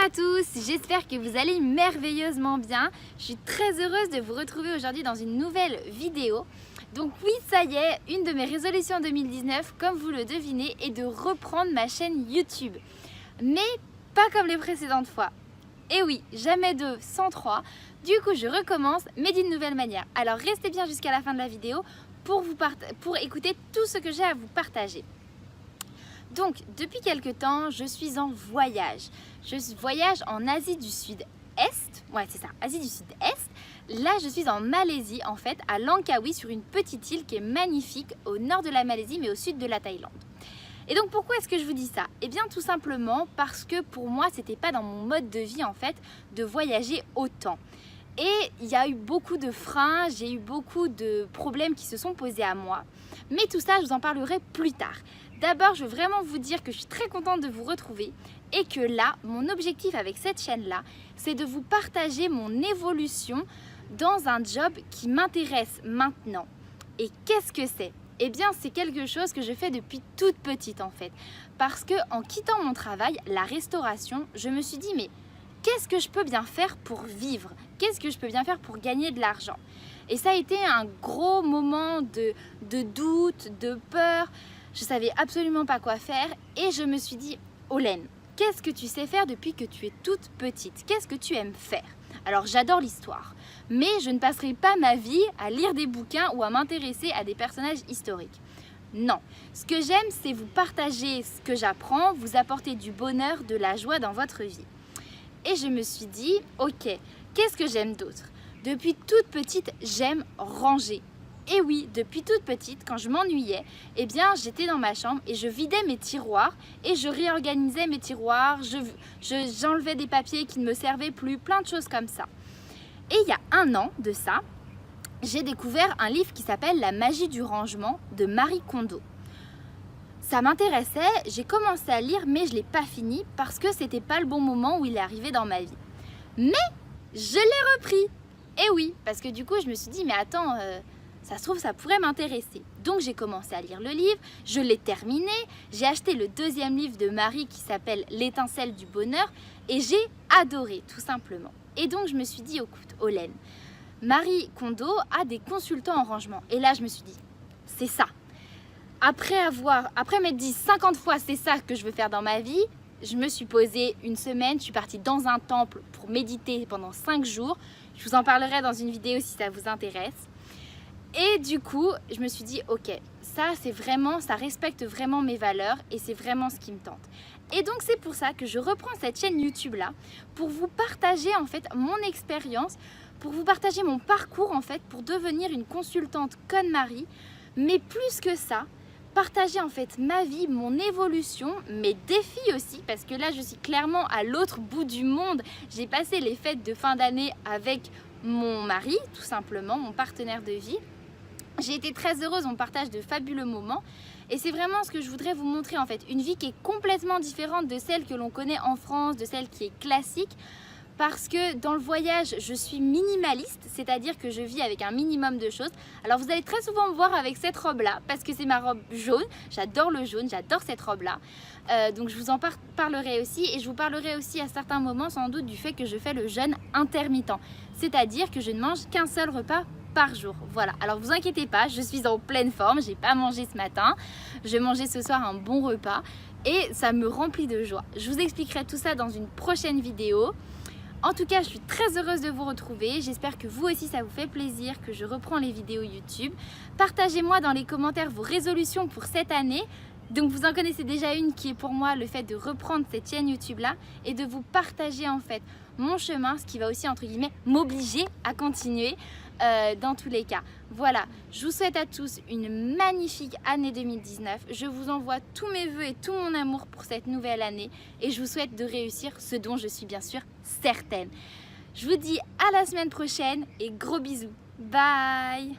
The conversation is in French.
à tous, j'espère que vous allez merveilleusement bien. Je suis très heureuse de vous retrouver aujourd'hui dans une nouvelle vidéo. Donc oui, ça y est, une de mes résolutions 2019, comme vous le devinez, est de reprendre ma chaîne YouTube. Mais pas comme les précédentes fois. Et oui, jamais 2 sans 3. Du coup, je recommence, mais d'une nouvelle manière. Alors restez bien jusqu'à la fin de la vidéo pour écouter tout ce que j'ai à vous partager. Donc, depuis quelques temps, je suis en voyage. Je voyage en Asie du Sud-Est. Ouais, c'est ça, Asie du Sud-Est. Là, je suis en Malaisie, en fait, à Langkawi, sur une petite île qui est magnifique au nord de la Malaisie, mais au sud de la Thaïlande. Et donc, pourquoi est-ce que je vous dis ça? Eh bien, tout simplement parce que pour moi, c'était pas dans mon mode de vie, en fait, de voyager autant. Et il y a eu beaucoup de freins, j'ai eu beaucoup de problèmes qui se sont posés à moi. Mais tout ça, je vous en parlerai plus tard. D'abord, je veux vraiment vous dire que je suis très contente de vous retrouver et que là, mon objectif avec cette chaîne-là, c'est de vous partager mon évolution dans un job qui m'intéresse maintenant. Et qu'est-ce que c'est? Eh bien, c'est quelque chose que je fais depuis toute petite en fait. Parce que en quittant mon travail, la restauration, je me suis dit mais qu'est-ce que je peux bien faire pour vivre? Qu'est-ce que je peux bien faire pour gagner de l'argent? Et ça a été un gros moment de doute, de peur. Je savais absolument pas quoi faire et je me suis dit, Olène, qu'est-ce que tu sais faire depuis que tu es toute petite? Qu'est-ce que tu aimes faire? Alors j'adore l'histoire, mais je ne passerai pas ma vie à lire des bouquins ou à m'intéresser à des personnages historiques. Non, ce que j'aime, c'est vous partager ce que j'apprends, vous apporter du bonheur, de la joie dans votre vie. Et je me suis dit, ok, qu'est-ce que j'aime d'autre? Depuis toute petite, j'aime ranger. Et oui, depuis toute petite, quand je m'ennuyais, eh bien, j'étais dans ma chambre et je vidais mes tiroirs et je réorganisais mes tiroirs, j'enlevais des papiers qui ne me servaient plus, plein de choses comme ça. Et il y a 1 an de ça, j'ai découvert un livre qui s'appelle La magie du rangement de Marie Kondo. Ça m'intéressait, j'ai commencé à lire, mais je ne l'ai pas fini parce que c'était pas le bon moment où il est arrivé dans ma vie. Mais je l'ai repris. Et oui, parce que du coup, je me suis dit, mais attends, ça se trouve, ça pourrait m'intéresser. Donc j'ai commencé à lire le livre, je l'ai terminé, j'ai acheté le 2e livre de Marie qui s'appelle L'étincelle du bonheur et j'ai adoré, tout simplement. Et donc je me suis dit, écoute, Olène, Marie Kondo a des consultants en rangement. Et là, je me suis dit, c'est ça. Après m'être dit 50 fois c'est ça que je veux faire dans ma vie, je me suis posée une semaine, je suis partie dans un temple pour méditer pendant 5 jours. Je vous en parlerai dans une vidéo si ça vous intéresse. Et du coup, je me suis dit, ok, ça respecte vraiment mes valeurs et c'est vraiment ce qui me tente. Et donc c'est pour ça que je reprends cette chaîne YouTube là pour vous partager en fait mon expérience, pour vous partager mon parcours en fait pour devenir une consultante comme Marie, mais plus que ça, partager en fait ma vie, mon évolution, mes défis aussi, parce que là je suis clairement à l'autre bout du monde. J'ai passé les fêtes de fin d'année avec mon mari, tout simplement, mon partenaire de vie. J'ai été très heureuse, on partage de fabuleux moments et c'est vraiment ce que je voudrais vous montrer en fait, une vie qui est complètement différente de celle que l'on connaît en France, de celle qui est classique. Parce que dans le voyage, je suis minimaliste, c'est-à-dire que je vis avec un minimum de choses. Alors vous allez très souvent me voir avec cette robe-là, parce que c'est ma robe jaune. J'adore le jaune, j'adore cette robe-là. Donc je vous en parlerai aussi. Et je vous parlerai aussi à certains moments sans doute du fait que je fais le jeûne intermittent. C'est-à-dire que je ne mange qu'un seul repas par jour. Voilà, alors vous inquiétez pas, je suis en pleine forme, j'ai pas mangé ce matin. Je vais manger ce soir un bon repas et ça me remplit de joie. Je vous expliquerai tout ça dans une prochaine vidéo. En tout cas, je suis très heureuse de vous retrouver. J'espère que vous aussi, ça vous fait plaisir que je reprends les vidéos YouTube. Partagez-moi dans les commentaires vos résolutions pour cette année. Donc, vous en connaissez déjà une qui est pour moi le fait de reprendre cette chaîne YouTube-là et de vous partager en fait mon chemin, ce qui va aussi, entre guillemets, m'obliger à continuer dans tous les cas. Voilà, je vous souhaite à tous une magnifique année 2019. Je vous envoie tous mes vœux et tout mon amour pour cette nouvelle année et je vous souhaite de réussir ce dont je suis bien sûr certaine. Je vous dis à la semaine prochaine et gros bisous. Bye!